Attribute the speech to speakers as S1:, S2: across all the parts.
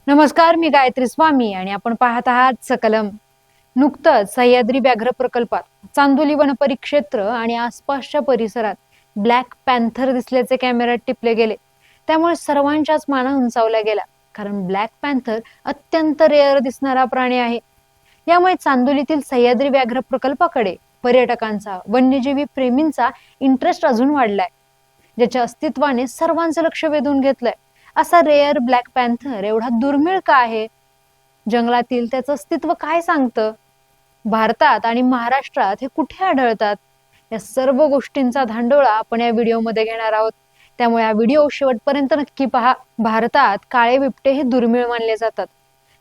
S1: नमस्कार, मी गायत्री स्वामी आणि आपण पाहत आहात सकलम. नुकतंच सह्याद्री व्याघ्र प्रकल्पात चांदोली वन परिक्षेत्र आणि आसपासच्या परिसरात ब्लॅक पॅन्थर दिसल्याचे कॅमेऱ्यात टिपले गेले. त्यामुळे सर्वांच्याच मान उंचावल्या गेला, कारण ब्लॅक पॅन्थर अत्यंत रेअर दिसणारा प्राणी आहे. यामुळे चांदोलीतील सह्याद्री व्याघ्र प्रकल्पाकडे पर्यटकांचा, वन्यजीवी प्रेमींचा इंटरेस्ट अजून वाढलाय, ज्याच्या अस्तित्वाने सर्वांचं लक्ष वेधून घेतलंय. असा रेअर ब्लॅक पॅन्थर एवढा दुर्मिळ का आहे? जंगलातील त्याचं अस्तित्व काय सांगतं? भारतात आणि महाराष्ट्रात हे कुठे आढळतात? या सर्व गोष्टींचा धांडोळा आपण या व्हिडिओमध्ये घेणार आहोत. त्यामुळे हा व्हिडिओ शेवटपर्यंत नक्की पहा. भारतात काळे बिबटे हे दुर्मिळ मानले जातात.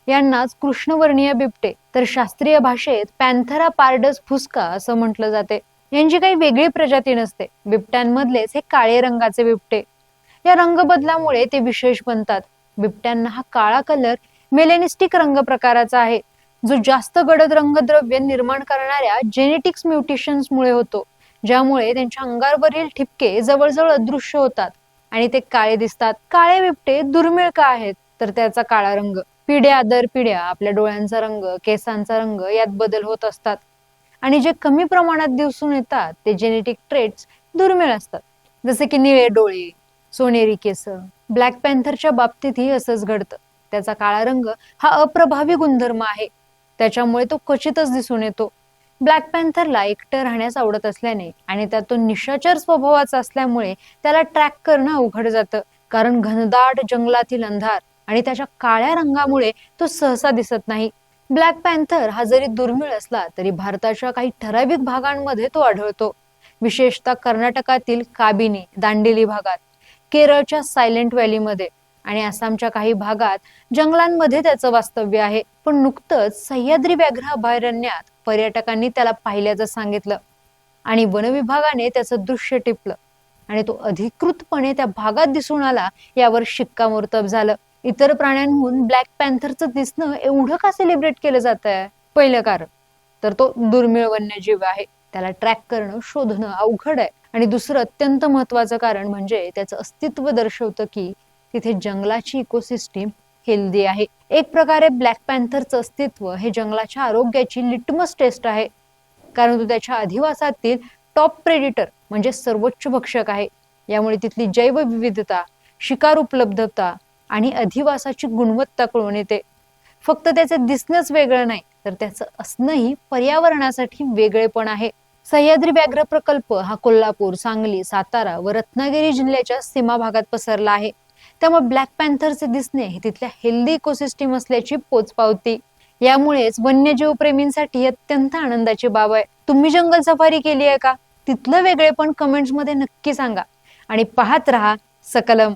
S1: यांनाच कृष्णवर्णीय बिबटे, तर शास्त्रीय भाषेत पॅन्थरा पार्डस फुस्का असं म्हटलं जाते. यांची काही वेगळी प्रजाती नसते. बिबट्यांमधलेच हे काळे रंगाचे बिबटे. या रंग बदलामुळे ते विशेष बनतात. बिबट्यांना हा काळा कलर मेलेनिस्टिक रंग प्रकाराचा आहे, जो जास्त गडद रंगद्रव्य निर्माण करणाऱ्या जेनेटिक्स म्युटेशन्स मुळे होतो, ज्यामुळे त्यांच्या अंगावरील ठिपके जवळजवळ अदृश्य होतात आणि ते काळे दिसतात. काळे बिबटे दुर्मिळ का आहेत? तर त्याचा काळा रंग. पिढ्या दर पिढ्या आपल्या डोळ्यांचा रंग, केसांचा रंग यात बदल होत असतात आणि जे कमी प्रमाणात दिसून येतात ते जेनेटिक ट्रेट्स दुर्मिळ असतात, जसे की निळे डोळे, सोनेरी केस. ब्लॅक पॅन्थरच्या बाबतीतही असंच घडतं. त्याचा काळा रंग हा अप्रभावी गुणधर्म आहे, त्याच्यामुळे तो क्वचितच दिसून येतो. ब्लॅक पॅन्थरला एकटं राहण्यास आवडत असल्याने आणि त्यात तो निशाचर स्वभावाचा असल्यामुळे त्याला ट्रॅक करणं अवघड जातं, कारण घनदाट जंगलातील अंधार आणि त्याच्या काळ्या रंगामुळे तो सहसा दिसत नाही. ब्लॅक पॅन्थर हा जरी दुर्मिळ असला तरी भारताच्या काही ठराविक भागांमध्ये तो आढळतो, विशेषतः कर्नाटकातील काबिनी, दांडेली भागात, केरळच्या सायलेंट व्हॅलीमध्ये आणि आसामच्या काही भागात जंगलांमध्ये त्याचं वास्तव्य आहे. पण नुकतंच सह्याद्री व्याघ्र अभयारण्यात पर्यटकांनी त्याला पाहिल्याचं सांगितलं आणि वन विभागाने त्याचं दृश्य टिपलं आणि तो अधिकृतपणे त्या भागात दिसून आला, यावर शिक्कामोर्तब झालं. इतर प्राण्यांहून ब्लॅक पॅन्थरचं दिसणं एवढं का सेलिब्रेट केलं जात आहे? पहिलं कारण तर तो दुर्मिळ वन्यजीव आहे, त्याला ट्रॅक करणं, शोधणं अवघड आहे. आणि दुसरं अत्यंत महत्वाचं कारण म्हणजे त्याचं अस्तित्व दर्शवतं की तिथे जंगलाची इकोसिस्टीम हेल्दी आहे. एक प्रकारे ब्लॅक पॅन्थरचं अस्तित्व हे जंगलाच्या आरोग्याची लिटमस टेस्ट आहे, कारण तो त्याच्या अधिवासातील टॉप प्रेडिटर म्हणजे सर्वोच्च भक्षक आहे. यामुळे तिथली जैवविविधता, शिकार उपलब्धता आणि अधिवासाची गुणवत्ता कळून येते. फक्त त्याचे दिसणंच वेगळं नाही, तर त्याचं असणंही पर्यावरणासाठी वेगळेपण आहे. सह्याद्री व्याघ्र प्रकल्प हा कोल्हापूर, सांगली, सातारा व रत्नागिरी जिल्ह्याच्या सीमा भागात पसरला आहे. त्यामुळे ब्लॅक पॅन्थरचे दिसणे हे तिथल्या हेल्दी इकोसिस्टीम असल्याची पोचपावती. यामुळेच वन्यजीव प्रेमींसाठी अत्यंत आनंदाची बाब आहे. तुम्ही जंगल सफारी केली आहे का? तिथलं वेगळेपण कमेंट्स मध्ये नक्की सांगा आणि पाहत रहा सकलम.